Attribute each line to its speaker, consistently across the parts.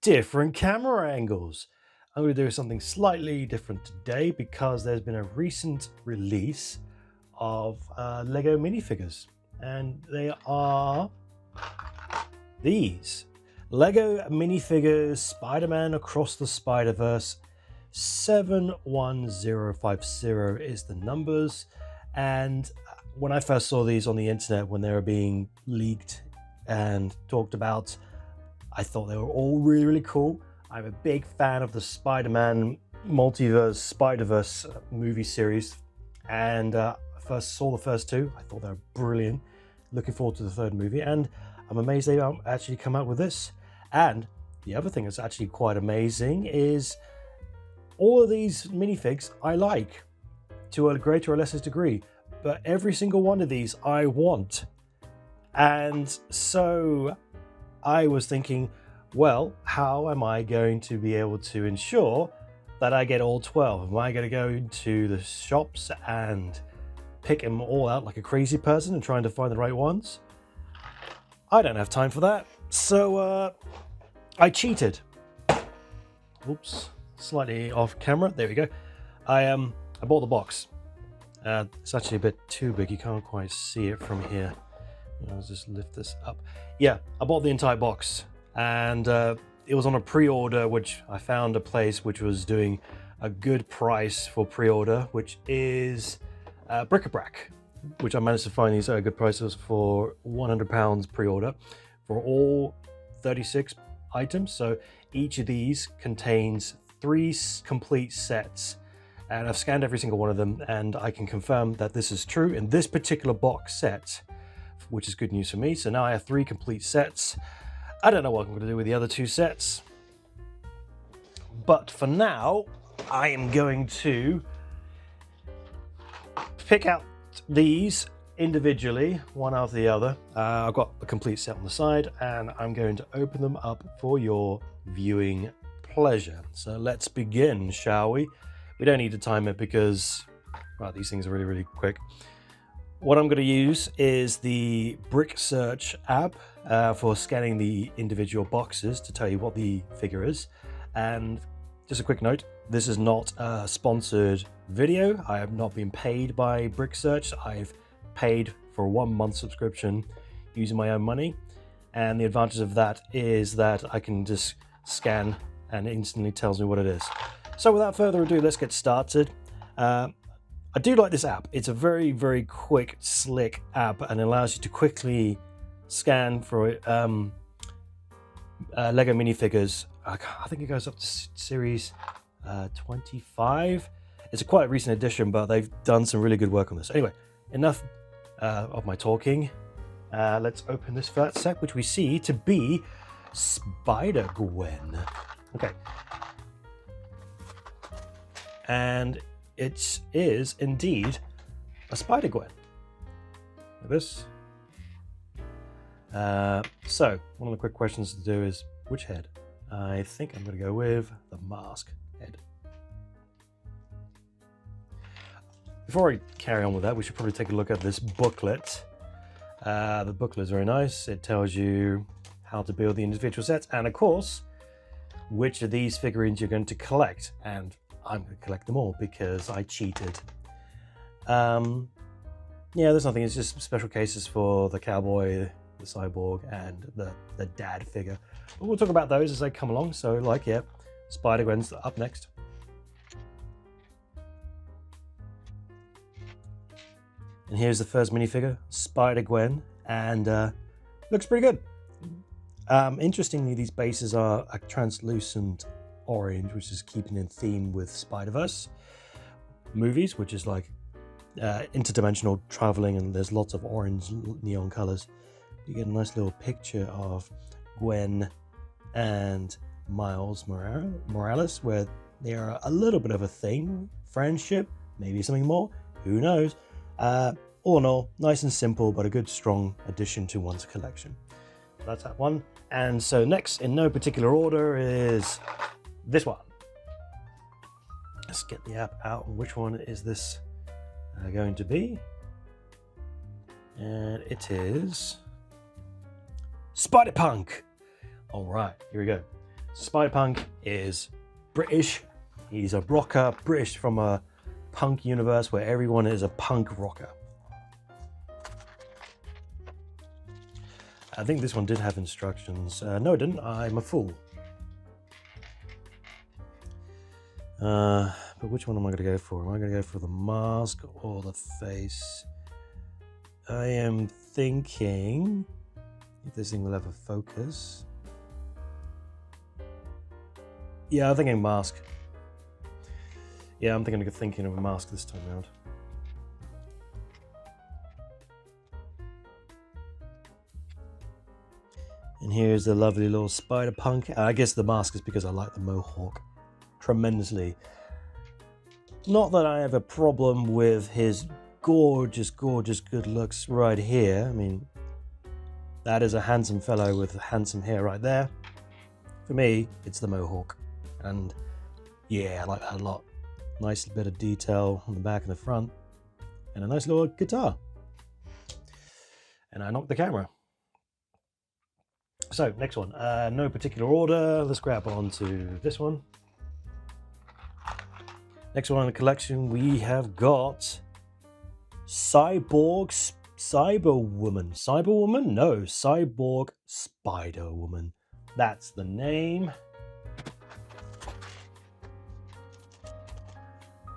Speaker 1: different camera angles. I'm going to do something slightly different today because there's been a recent release of Lego minifigures, and they are these Lego minifigures Spider-Man Across the Spider-Verse 71050 is the numbers. And when I first saw these on the internet, when they were being leaked and talked about, I thought they were all really cool. I'm a big fan of the Spider-Man multiverse Spider-Verse movie series, and first saw the first two. I thought they were brilliant. Looking forward to the third movie, and I'm amazed they actually come out with this. And the other thing that's actually quite amazing is all of these minifigs I like to a greater or lesser degree, but every single one of these I want. And so I was thinking, well, how am I going to be able to ensure that I get all 12? Am I going to go into the shops and pick them all out like a crazy person and trying to find the right ones? I don't have time for that. So I cheated. Oops, slightly off camera. There we go. I bought the box. It's actually a bit too big. You can't quite see it from here. I'll just lift this up. Yeah, I bought the entire box, and it was on a pre-order, which I found a place which was doing a good price for pre-order, which is Bric-a-Brac, which I managed to find these good prices for £100 pre-order for all 36 items. So each of these contains 3 complete sets, and I've scanned every single one of them, and I can confirm that this is true in this particular box set, which is good news for me. So now I have 3 complete sets. I don't know what I'm going to do with the other 2 sets, but for now I am going to pick out these individually, one after the other. I've got a complete set on the side, and I'm going to open them up for your viewing pleasure. So let's begin, shall we? We don't need to time it because, well, these things are really quick. What I'm going to use is the Brick Search app for scanning the individual boxes to tell you what the figure is. And just a quick note, this is not a sponsored video. I have not been paid by Brick Search. I've paid for a 1-month subscription using my own money. And the advantage of that is that I can just scan and it instantly tells me what it is. So without further ado, let's get started. I do like this app. It's a very quick, slick app, and it allows you to quickly scan for Lego minifigures. I think it goes up to series 25. It's a quite recent addition, but they've done some really good work on this. Anyway, enough of my talking. Let's open this first set, which we see to be Spider-Gwen. Okay. And it is indeed a Spider-Gwen. Like this. So, one of the quick questions to do is, which head? I think I'm going to go with the mask head. Before I carry on with that, we should probably take a look at this booklet. The booklet is very nice. It tells you how to build the individual sets, and of course, which of these figurines you're going to collect. And I'm going to collect them all because I cheated. Yeah, there's nothing. It's just special cases for the cowboy, the cyborg, and the dad figure. But we'll talk about those as they come along. So, like, yeah, Spider-Gwen's up next. And here's the first minifigure, Spider-Gwen, and looks pretty good. Interestingly, these bases are a translucent orange, which is keeping in theme with Spider-Verse movies, which is like interdimensional traveling, and there's lots of orange neon colors. You get a nice little picture of Gwen and Miles Morales, where they are a little bit of a thing, friendship, maybe something more, who knows. All in all, nice and simple, but a good strong addition to one's collection. That's that one. And so next, in no particular order, is this one. Let's get the app out. Which one is this going to be? And it is Spider-Punk. All right, here we go. Spider-Punk is British. He's a rocker, British from a punk universe where everyone is a punk rocker. I think this one did have instructions. No, it didn't. I'm a fool. But which one am I going to go for? Am I going to go for the mask or the face? I am thinking if this thing will ever focus. Yeah, I'm thinking mask. Yeah, I'm thinking of a mask this time around. And here's the lovely little Spider-Punk. I guess the mask is because I like the mohawk tremendously. Not that I have a problem with his gorgeous, gorgeous good looks right here. I mean, that is a handsome fellow with handsome hair right there. For me, it's the mohawk. And yeah, I like that a lot. Nice bit of detail on the back and the front. And a nice little guitar. And I knocked the camera. So, next one. No particular order. Let's grab on to this one. Next one in the collection, we have got Cyborg Cyber-Woman. Cyber-Woman? No, Cyborg Spider-Woman. That's the name.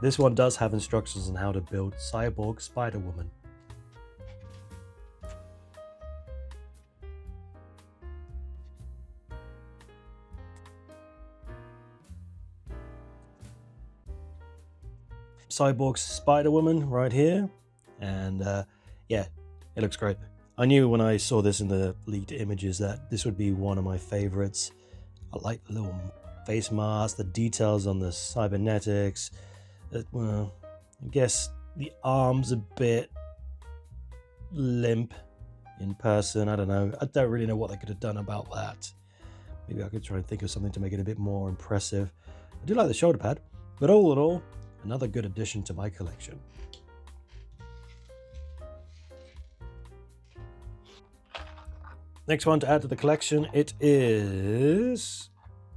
Speaker 1: This one does have instructions on how to build Cyborg Spider-Woman. Cyborg Spider-Woman right here, and yeah, it looks great. I knew when I saw this in the leaked images that this would be one of my favorites. I like the little face mask, the details on the cybernetics. Well, I guess the arm's a bit limp in person. I don't know. I don't really know what they could have done about that. Maybe I could try and think of something to make it a bit more impressive. I do like the shoulder pad, but all in all, another good addition to my collection. Next one to add to the collection, it is,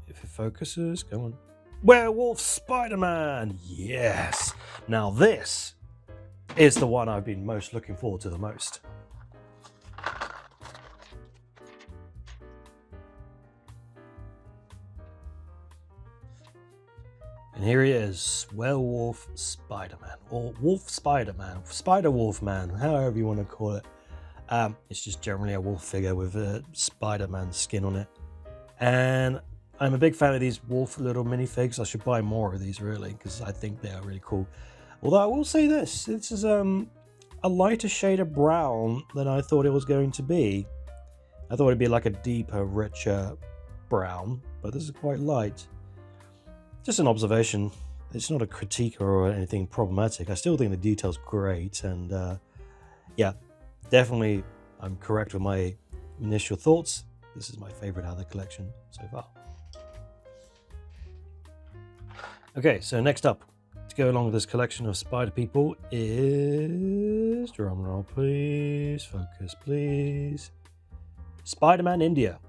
Speaker 1: if it focuses, come on, Werewolf Spider-Man. Yes. Now this is the one I've been most looking forward to the most. And here he is, Werewolf Spider-Man, or Wolf Spider-Man, Spider-Wolf Man, however you want to call it. It's just generally a wolf figure with a Spider-Man skin on it. And I'm a big fan of these wolf little minifigs. I should buy more of these really, because I think they are really cool. Although I will say this is a lighter shade of brown than I thought it was going to be. I thought it'd be like a deeper, richer brown, but this is quite light. Just an observation. It's not a critique or anything problematic. I still think the detail's great, and yeah, definitely I'm correct with my initial thoughts. This is my favorite out of the collection so far. Okay, so next up, to go along with this collection of spider people is, drum roll please, focus please, Spider-Man India.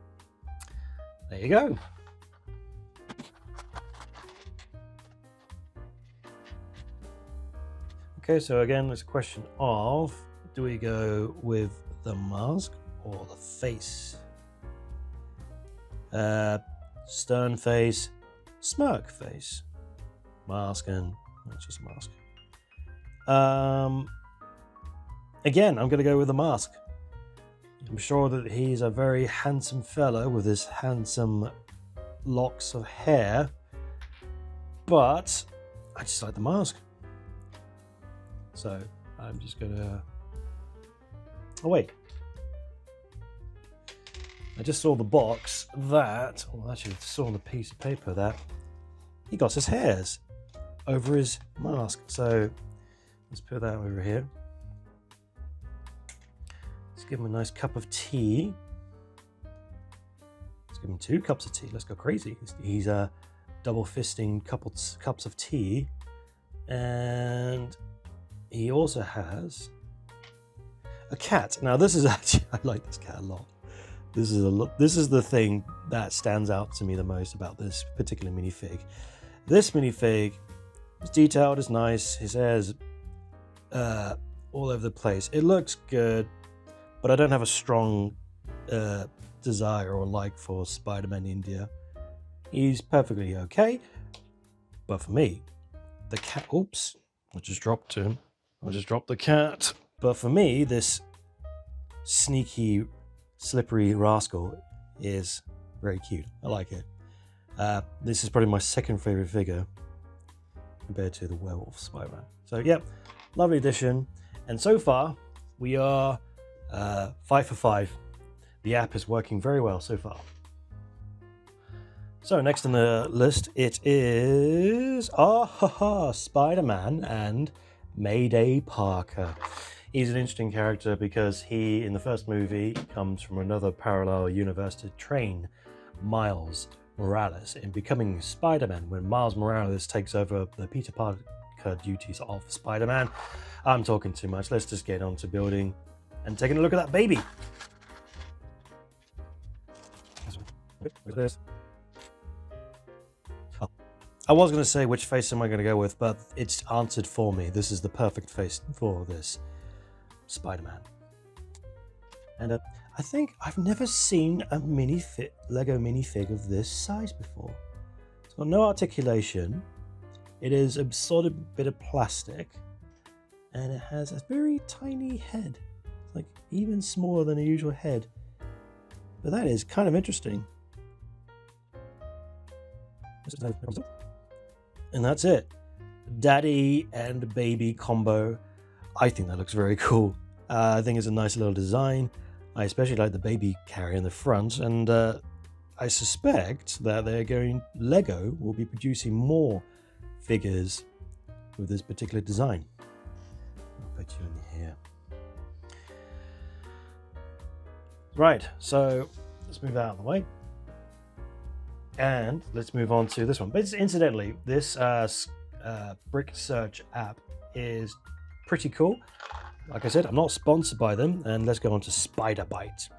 Speaker 1: There you go. Okay, so again, it's a question of, do we go with the mask or the face? Stern face, smirk face, mask, and not just mask. Again, I'm going to go with the mask. I'm sure that he's a very handsome fellow with his handsome locks of hair, but I just like the mask. So I'm just gonna, oh wait, I just saw the box that, well actually I saw on the piece of paper that he got his hairs over his mask. So let's put that over here. Let's give him a nice cup of tea. Let's give him 2 cups of tea. Let's go crazy. He's double fisting cups of tea. And he also has a cat. Now this is actually, I like this cat a lot. This is the thing that stands out to me the most about this particular minifig. This minifig is detailed, is nice. His hair's all over the place. It looks good, but I don't have a strong desire or like for Spider-Man India. He's perfectly okay, but for me, the cat. Oops, I just dropped him. I just dropped the cat. But for me, this sneaky, slippery rascal is very cute. I like it. This is probably my second favorite figure compared to the Werewolf Spider-Man. So yeah, lovely addition. And so far, we are 5 for 5. The app is working very well so far. So next on the list, it is Spider-Man and Mayday Parker. He's an interesting character because he, in the first movie, comes from another parallel universe to train Miles Morales in becoming Spider-Man when Miles Morales takes over the Peter Parker duties of Spider-Man. I'm talking too much. Let's just get on to building and taking a look at that baby. Look at this. Oh, I was going to say which face am I going to go with, but it's answered for me. This is the perfect face for this Spider-Man. And I think I've never seen a Lego minifig of this size before. It's got no articulation. It is a solid bit of plastic, and it has a very tiny head. It's like even smaller than a usual head. But that is kind of interesting. And that's it. Daddy and baby combo. I think that looks very cool. I think it's a nice little design. I especially like the baby carrier in the front, and I suspect that Lego will be producing more figures with this particular design. I'll put you in here. Right, so let's move that out of the way. And let's move on to this one. But incidentally, this Brick Search app is pretty cool. Like I said, I'm not sponsored by them, and let's go on to Spider-Byte.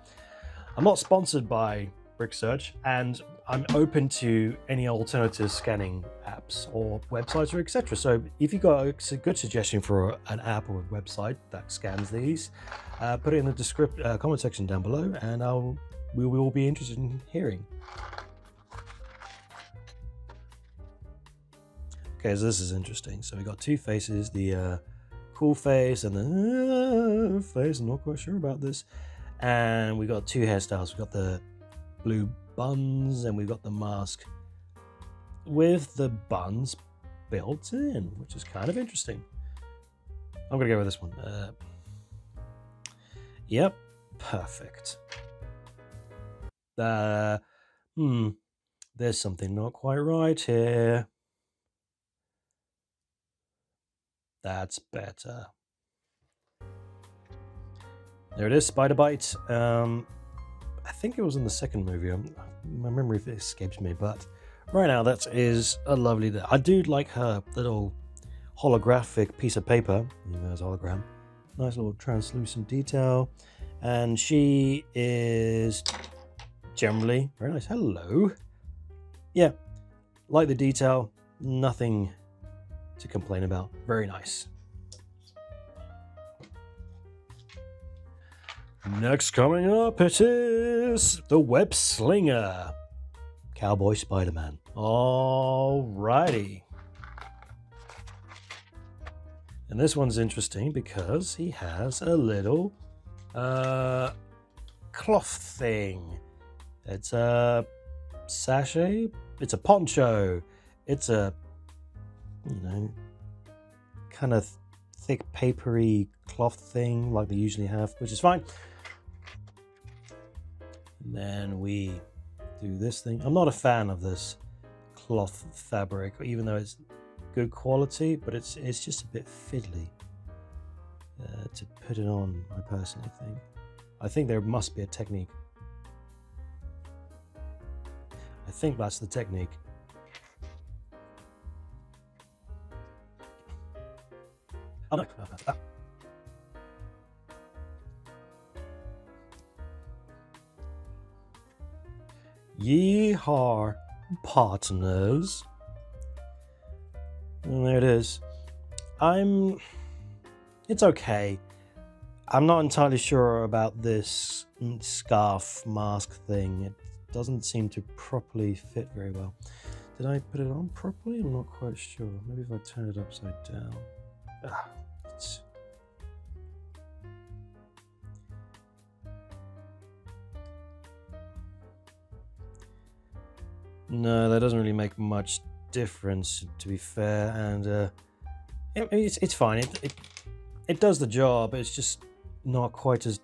Speaker 1: I'm not sponsored by Brick Search, and I'm open to any alternative scanning apps or websites or etc. So if you've got a good suggestion for an app or a website that scans these, put it in the comment section down below, and we will be interested in hearing. Okay, so this is interesting. So we got two faces, the cool face and the face. I'm not quite sure about this. And we got two hairstyles. We got the blue buns, and we've got the mask with the buns built in, which is kind of interesting. I'm gonna go with this one. Yep, perfect. There's something not quite right here. That's better. There it is, Spider-Byte. I think it was in the second movie. My memory escapes me, but right now that is a lovely. I do like her little holographic piece of paper. There's a hologram. Nice little translucent detail, and she is generally very nice. Hello. Yeah, like the detail. Nothing to complain about. Very nice. Next coming up, it is the Web Slinger, Cowboy Spider-Man. Alrighty. And this one's interesting because he has a little cloth thing. It's a sachet. It's a poncho. It's a kind of thick papery cloth thing like they usually have, which is fine. And then we do this thing. I'm not a fan of this cloth fabric, even though it's good quality, but it's just a bit fiddly to put it on. I personally think. I think there must be a technique. I think that's the technique. Oh no. Yeehaw, partners. And there it is. It's okay. I'm not entirely sure about this scarf mask thing. It doesn't seem to properly fit very well. Did I put it on properly? I'm not quite sure. Maybe if I turn it upside down. No, that doesn't really make much difference, to be fair. And it's fine. It does the job. It's just not quite as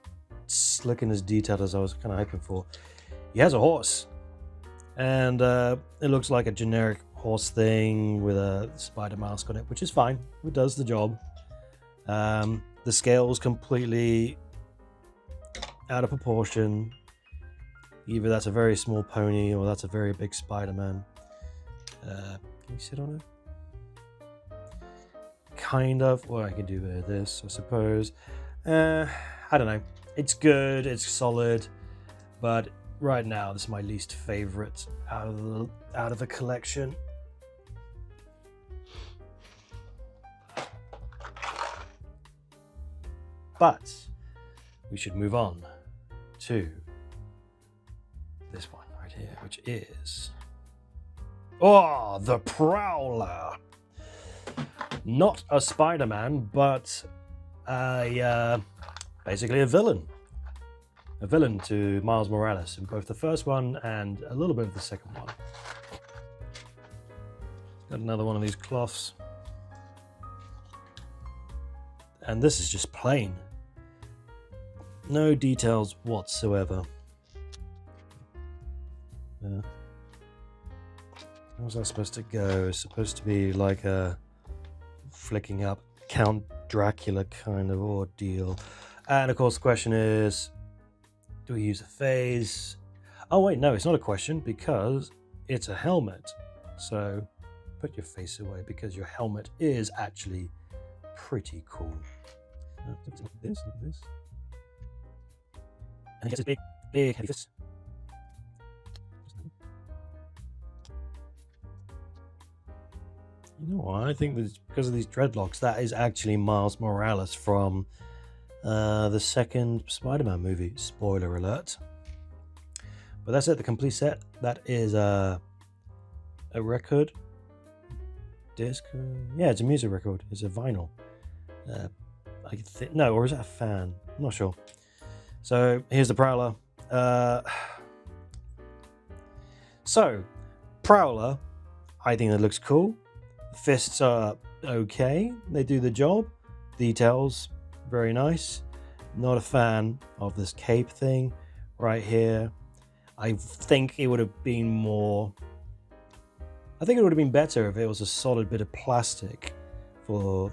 Speaker 1: slick and as detailed as I was kind of hoping for. He has a horse, and it looks like a generic horse thing with a spider mask on it, which is fine. It does the job. The scale's completely out of proportion. Either that's a very small pony or that's a very big Spider-Man. Can you sit on it? Kind of. Well, I can do this, I suppose. I don't know. It's good. It's solid. But right now, this is my least favorite out of the collection. But we should move on to this one right here, which is the Prowler. Not a Spider-Man, but basically a villain to Miles Morales in both the first one and a little bit of the second one. Got another one of these cloths, and this is just plain, no details whatsoever. How's that supposed to go? It's supposed to be like a flicking up Count Dracula kind of ordeal. And of course the question is, do we use a phase? Oh wait, no, it's not a question because it's a helmet. So put your face away because your helmet is actually pretty cool. This. And he gets a big heavy fist. You know what? I think that because of these dreadlocks, that is actually Miles Morales from the second Spider-Man movie. Spoiler alert. But that's it, the complete set. That is a record disc. Yeah, it's a music record. It's a vinyl. I think no, or is that a fan? I'm not sure. So here's the Prowler. So Prowler, I think that looks cool. Fists are okay. They do the job. Details, very nice. Not a fan of this cape thing right here. I think it would have been more... I think it would have been better if it was a solid bit of plastic for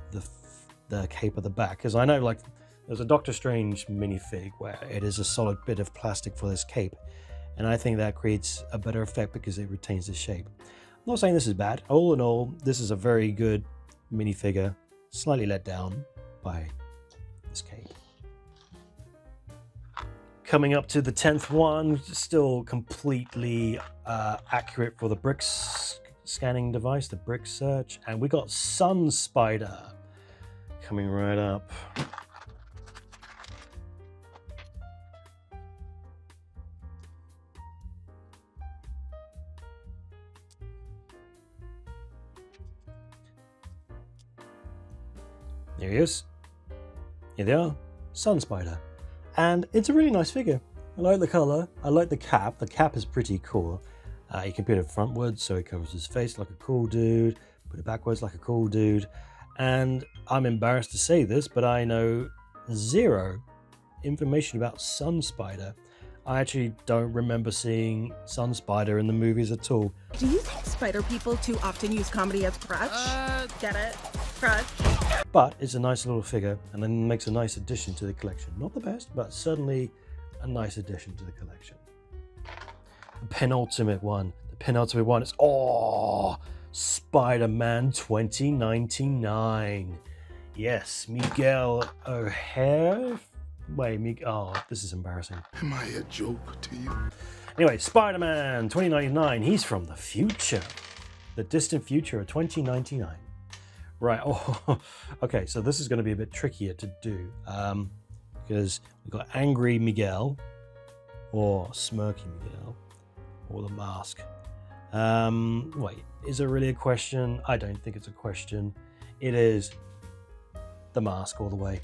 Speaker 1: the cape at the back. Because I know, like, there's a Doctor Strange minifig where it is a solid bit of plastic for this cape. And I think that creates a better effect because it retains the shape. I'm not saying this is bad. All in all, this is a very good minifigure. Slightly let down by this cape. Coming up to the 10th one, still completely accurate for the bricks scanning device, the brick search. And we got Sun Spider coming right up. There he is. Here they are, Sun Spider. And it's a really nice figure. I like the color. I like the cap. The cap is pretty cool. You can put it frontwards so it covers his face like a cool dude. Put it backwards like a cool dude. And I'm embarrassed to say this, but I know zero information about Sun Spider. I actually don't remember seeing Sun Spider in the movies at all.
Speaker 2: Do you think spider people too often use comedy as crutch? Get it? Crutch?
Speaker 1: But it's a nice little figure and then makes a nice addition to the collection. Not the best, but certainly a nice addition to the collection. The penultimate one. The penultimate one is, Spider-Man 2099. Yes, Miguel O'Hare. Wait, this is embarrassing.
Speaker 3: Am I a joke to you?
Speaker 1: Anyway, Spider-Man 2099. He's from the future. The distant future of 2099. Right. Oh, okay. So this is going to be a bit trickier to do because we've got Angry Miguel or Smirky Miguel or the mask. Wait, is it really a question? I don't think it's a question. It is the mask all the way.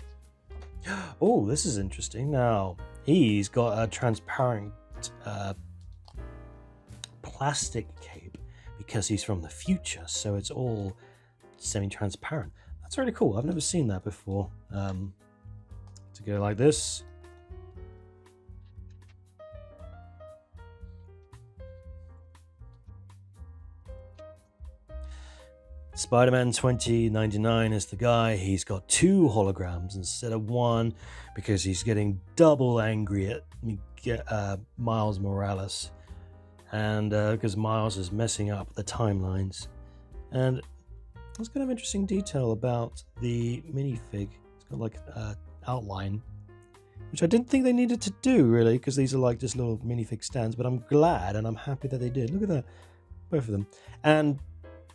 Speaker 1: Oh, this is interesting. Now, he's got a transparent plastic cape because he's from the future, so it's all semi-transparent. That's really cool. I've never seen that before. To go like this. Spider-Man 2099 is the guy. He's got 2 holograms instead of 1 because he's getting double angry at Miles Morales, and because Miles is messing up the timelines. And there's kind of interesting detail about the minifig. It's got like an outline, which I didn't think they needed to do really, because these are like just little minifig stands, but I'm glad and I'm happy that they did. Look at that, both of them. And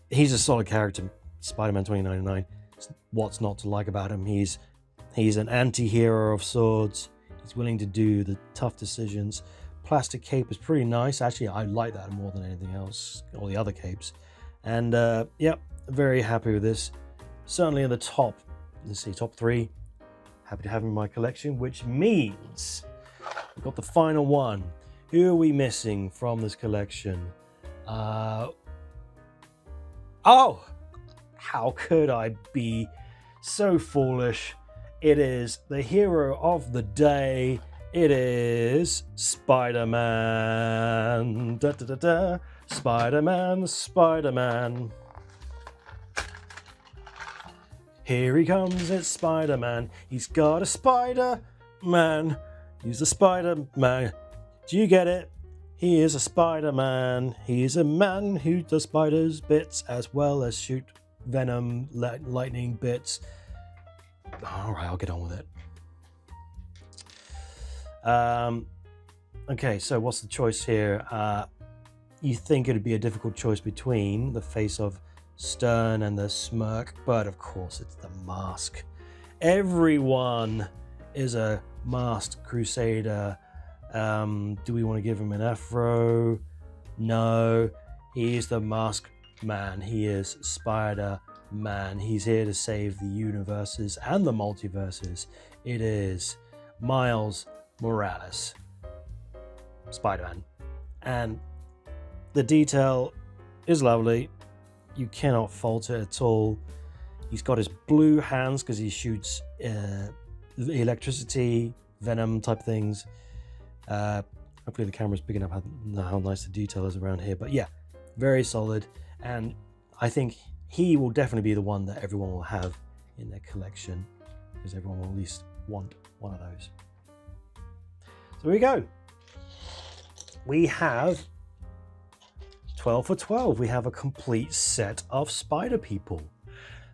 Speaker 1: he's a solid character, Spider-Man 2099. What's not to like about him? He's an anti-hero of sorts. He's willing to do the tough decisions. Plastic cape is pretty nice. Actually, I like that more than anything else, all the other capes. And yeah, very happy with this. Certainly in the top, let's see, top 3. Happy to have him in my collection, which means we've got the final one. Who are we missing from this collection? Oh, how could I be so foolish? It is the hero of the day. It is Spider-Man. Da, da, da, da. Spider-Man, Spider-Man. Here he comes, it's Spider-Man. He's got a Spider-Man. He's a Spider-Man. Do you get it? He is a Spider-Man. He's a man who does spiders bits as well as shoot venom lightning bits. Alright, I'll get on with it. Okay, so what's the choice here? You think it'd be a difficult choice between the face of Stern and the smirk, but of course it's the mask. Everyone is a masked crusader. Do we want to give him an afro? No, he is the masked man. He is Spider-Man. He's here to save the universes and the multiverses. It is Miles Morales, Spider-Man. And the detail is lovely. You cannot fault it at all. He's got his blue hands because he shoots electricity, venom type things. Hopefully the camera's picking up how nice the detail is around here. But yeah, very solid. And I think he will definitely be the one that everyone will have in their collection, because everyone will at least want one of those. So there we go. We have 12 for 12. We have a complete set of Spider People.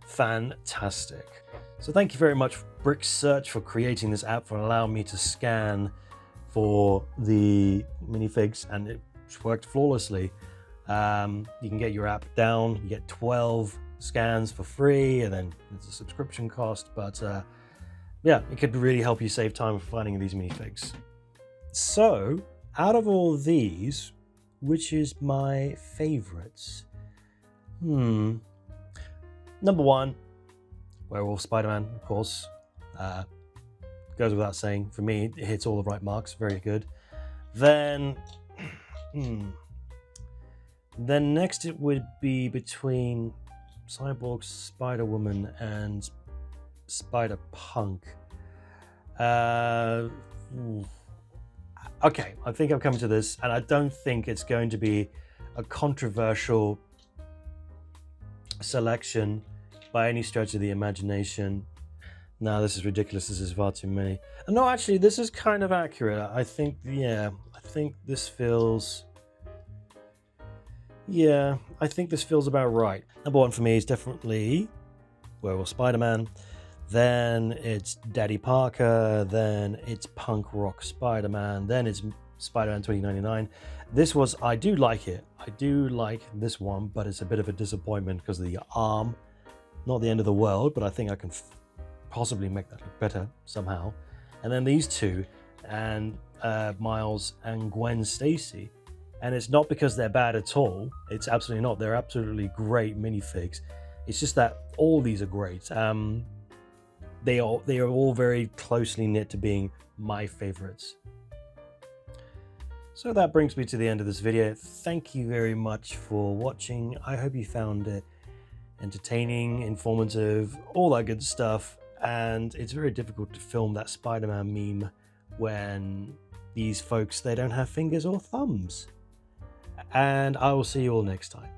Speaker 1: Fantastic. So thank you very much, Brick Search, for creating this app, for allowing me to scan for the minifigs, and it worked flawlessly. You can get your app down, you get 12 scans for free, and then it's a subscription cost, but yeah, it could really help you save time finding these minifigs. So, out of all these, which is my favorites? Number 1, Werewolf Spider-Man, of course. Goes without saying, for me, it hits all the right marks, very good. Then next it would be between Cyborg Spider-Woman and Spider-Punk. Okay, I think I've come to this, and I don't think it's going to be a controversial selection by any stretch of the imagination. No, this is ridiculous. This is far too many. No, actually, this is kind of accurate. I think this feels... Yeah, I think this feels about right. Number 1 for me is definitely Werewolf Spider-Man. Then it's Daddy Parker. Then it's Punk Rock Spider-Man. Then it's Spider-Man 2099. I do like it. I do like this one, but it's a bit of a disappointment because of the arm. Not the end of the world, but I think I can possibly make that look better somehow. And then these two, and Miles and Gwen Stacy. And it's not because they're bad at all. It's absolutely not. They're absolutely great minifigs. It's just that all these are great. They are all very closely knit to being my favorites. So that brings me to the end of this video. Thank you very much for watching. I hope you found it entertaining, informative, all that good stuff. And it's very difficult to film that Spider-Man meme when these folks, they don't have fingers or thumbs. And I will see you all next time.